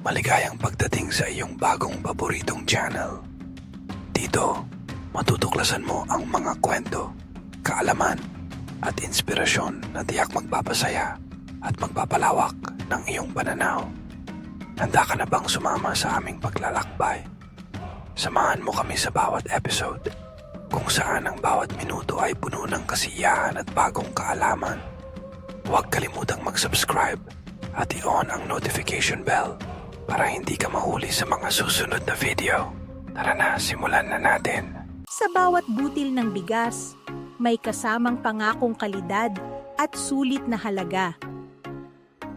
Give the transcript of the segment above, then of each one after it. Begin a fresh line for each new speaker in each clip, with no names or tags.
Maligayang pagdating sa iyong bagong paboritong channel. Dito, matutuklasan mo ang mga kwento, kaalaman, at inspirasyon na tiyak magpapasaya at magpapalawak ng iyong pananaw. Handa ka na bang sumama sa aming paglalakbay? Samahan mo kami sa bawat episode, kung saan ang bawat minuto ay puno ng kasiyahan at bagong kaalaman. Huwag kalimutang mag-subscribe at i-on ang notification bell para hindi ka mahuli sa mga susunod na video. Tara na, simulan na natin.
Sa bawat butil ng bigas, may kasamang pangakong kalidad at sulit na halaga.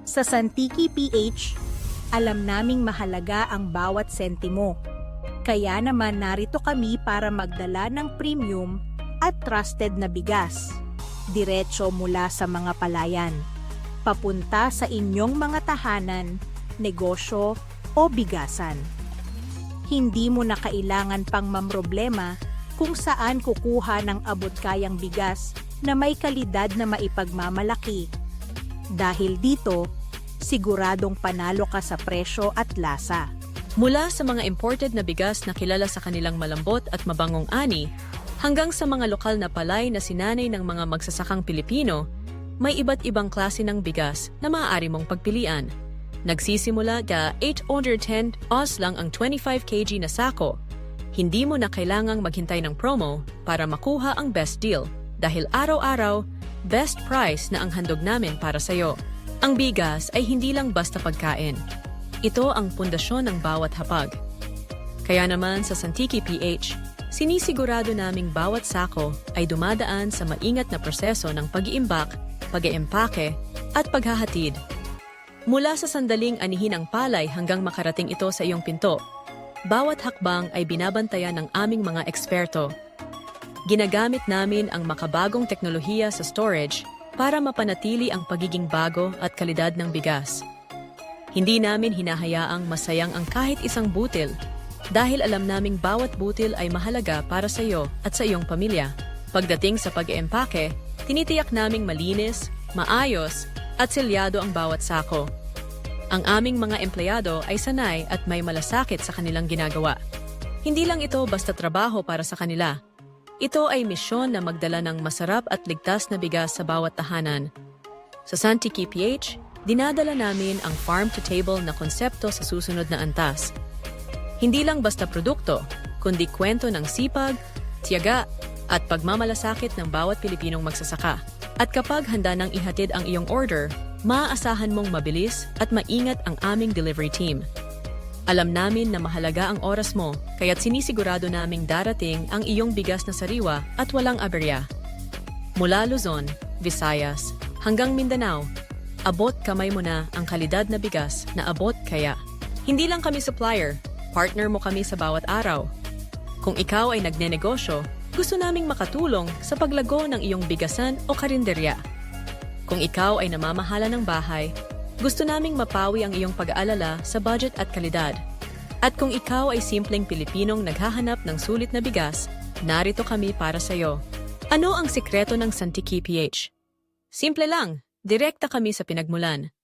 Sa Santiki PH, alam naming mahalaga ang bawat sentimo. Kaya naman narito kami para magdala ng premium at trusted na bigas. Diretso mula sa mga palayan, papunta sa inyong mga tahanan, negosyo o bigasan. Hindi mo na kailangan pang mamroblema kung saan kukuha ng abot-kayang bigas na may kalidad na maipagmamalaki. Dahil dito, siguradong panalo ka sa presyo at lasa.
Mula sa mga imported na bigas na kilala sa kanilang malambot at mabangong ani, hanggang sa mga lokal na palay na sinanay ng mga magsasakang Pilipino, may iba't ibang klase ng bigas na maaari mong pagpilian. Nagsisimula ka 810 Os lang ang 25 kg na sako. Hindi mo na kailangang maghintay ng promo para makuha ang best deal dahil araw-araw, best price na ang handog namin para sa'yo. Ang bigas ay hindi lang basta pagkain. Ito ang pundasyon ng bawat hapag. Kaya naman sa Santiki PH, sinisigurado naming bawat sako ay dumadaan sa maingat na proseso ng pag-iimbak, pag-iempake, at paghahatid. Mula sa sandaling anihin ang palay hanggang makarating ito sa iyong pinto, bawat hakbang ay binabantayan ng aming mga eksperto. Ginagamit namin ang makabagong teknolohiya sa storage para mapanatili ang pagiging bago at kalidad ng bigas. Hindi namin hinahayaang masayang ang kahit isang butil dahil alam naming bawat butil ay mahalaga para sa iyo at sa iyong pamilya. Pagdating sa pag-iempake, tinitiyak naming malinis, maayos, at selyado ang bawat sako. Ang aming mga empleyado ay sanay at may malasakit sa kanilang ginagawa. Hindi lang ito basta trabaho para sa kanila. Ito ay misyon na magdala ng masarap at ligtas na bigas sa bawat tahanan. Sa Santiki PH, dinadala namin ang farm-to-table na konsepto sa susunod na antas. Hindi lang basta produkto, kundi kwento ng sipag, tiyaga, at pagmamalasakit ng bawat Pilipinong magsasaka. At kapag handa nang ihatid ang iyong order, maaasahan mong mabilis at maingat ang aming delivery team. Alam namin na mahalaga ang oras mo, kaya't sinisigurado naming darating ang iyong bigas na sariwa at walang aberya. Mula Luzon, Visayas, hanggang Mindanao, abot kamay mo na ang kalidad na bigas na abot kaya. Hindi lang kami supplier, partner mo kami sa bawat araw. Kung ikaw ay nagnenegosyo, gusto naming makatulong sa paglago ng iyong bigasan o karinderya. Kung ikaw ay namamahala ng bahay, gusto naming mapawi ang iyong pag-aalala sa budget at kalidad. At kung ikaw ay simpleng Pilipinong naghahanap ng sulit na bigas, narito kami para sa iyo. Ano ang sikreto ng Santiki PH? Simple lang, direkta kami sa pinagmulan.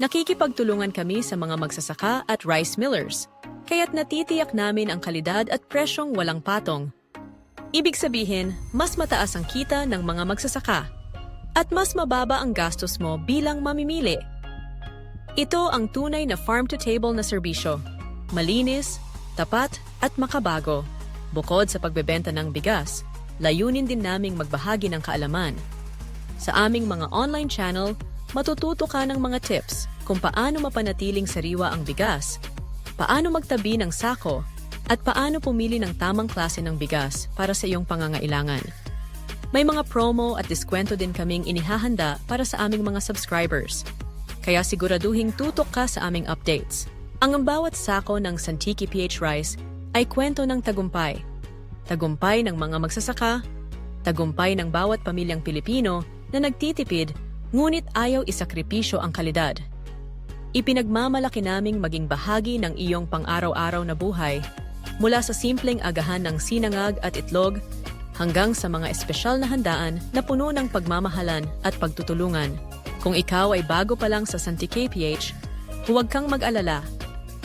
Nakikipagtulungan kami sa mga magsasaka at rice millers, kaya't natitiyak namin ang kalidad at presyong walang patong. Ibig sabihin, mas mataas ang kita ng mga magsasaka at mas mababa ang gastos mo bilang mamimili. Ito ang tunay na farm-to-table na serbisyo. Malinis, tapat at makabago. Bukod sa pagbebenta ng bigas, layunin din naming magbahagi ng kaalaman. Sa aming mga online channel, matututo ka ng mga tips kung paano mapanatiling sariwa ang bigas, paano magtabi ng sako, at paano pumili ng tamang klase ng bigas para sa iyong pangangailangan. May mga promo at diskwento din kaming inihahanda para sa aming mga subscribers. Kaya siguraduhing tutok ka sa aming updates. Ang bawat sako ng Santiki PH Rice ay kwento ng tagumpay. Tagumpay ng mga magsasaka, tagumpay ng bawat pamilyang Pilipino na nagtitipid ngunit ayaw isakripisyo ang kalidad. Ipinagmamalaki naming maging bahagi ng iyong pang-araw-araw na buhay. Mula sa simpleng agahan ng sinangag at itlog hanggang sa mga espesyal na handaan na puno ng pagmamahalan at pagtutulungan. Kung ikaw ay bago pa lang sa Santiki PH, huwag kang mag-alala.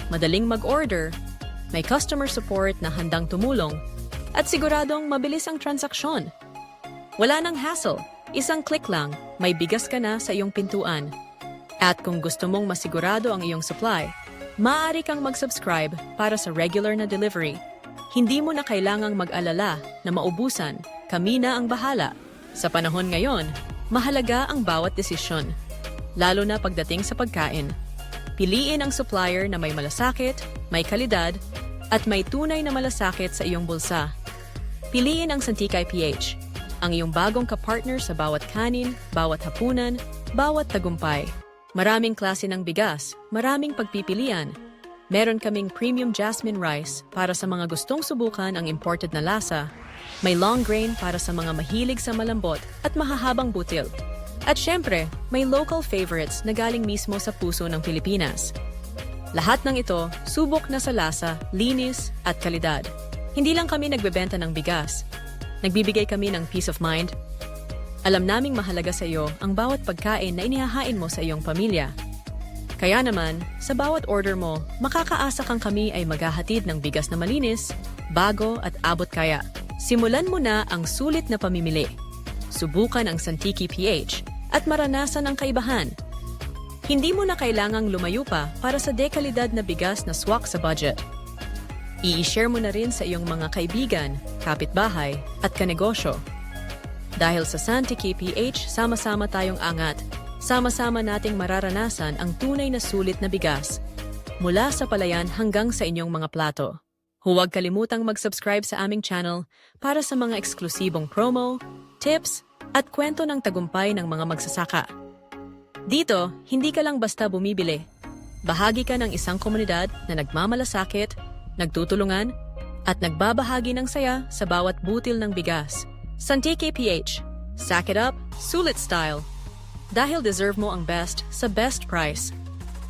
madaling mag-order, may customer support na handang tumulong, at siguradong mabilis ang transaksyon. Wala nang hassle, isang click lang, may bigas ka na sa iyong pintuan. At kung gusto mong masigurado ang iyong supply, maaari kang mag-subscribe para sa regular na delivery. Hindi mo na kailangang mag-alala na maubusan, kami na ang bahala. Sa panahon ngayon, mahalaga ang bawat desisyon, lalo na pagdating sa pagkain. Piliin ang supplier na may malasakit, may kalidad, at may tunay na malasakit sa iyong bulsa. Piliin ang Santikay PH, ang iyong bagong kapartner sa bawat kanin, bawat hapunan, bawat tagumpay. Maraming klase ng bigas, maraming pagpipilian. Meron kaming premium jasmine rice para sa mga gustong subukan ang imported na lasa. May long grain para sa mga mahilig sa malambot at mahahabang butil. At syempre, may local favorites na galing mismo sa puso ng Pilipinas. Lahat ng ito, subok na sa lasa, linis at kalidad. Hindi lang kami nagbebenta ng bigas. Nagbibigay kami ng peace of mind. Alam naming mahalaga sa iyo ang bawat pagkain na inihahain mo sa iyong pamilya. Kaya naman, sa bawat order mo, makakaasa kang kami ay maghahatid ng bigas na malinis, bago at abot kaya. Simulan mo na ang sulit na pamimili. Subukan ang Santiki PH at maranasan ang kaibahan. Hindi mo na kailangang lumayo pa para sa dekalidad na bigas na swak sa budget. I-share mo na rin sa iyong mga kaibigan, kapitbahay at kanegosyo. Dahil sa Santiki PH, sama-sama tayong angat. Sama-sama nating mararanasan ang tunay na sulit na bigas. Mula sa palayan hanggang sa inyong mga plato. Huwag kalimutang mag-subscribe sa aming channel para sa mga eksklusibong promo, tips, at kwento ng tagumpay ng mga magsasaka. Dito, hindi ka lang basta bumibili. Bahagi ka ng isang komunidad na nagmamalasakit, nagtutulungan, at nagbabahagi ng saya sa bawat butil ng bigas. Santiki PH. Sack it up, sulit style. Dahil deserve mo ang best sa best price.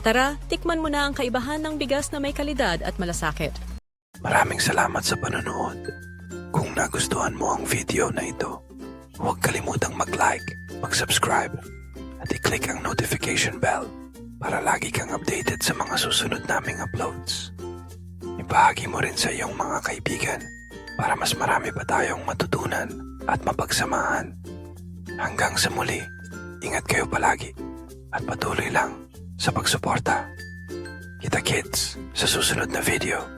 Tara, tikman mo na ang kaibahan ng bigas na may kalidad at malasakit.
Maraming salamat sa panonood. Kung nagustuhan mo ang video na ito, huwag kalimutang mag-like, mag-subscribe, at i-click ang notification bell para lagi kang updated sa mga susunod naming uploads. Ibahagi mo rin sa iyong mga kaibigan para mas marami pa tayong matutunan at mapagsamahan. Hanggang sa muli, ingat kayo palagi at patuloy lang sa pagsuporta. Kita-kits sa susunod na video.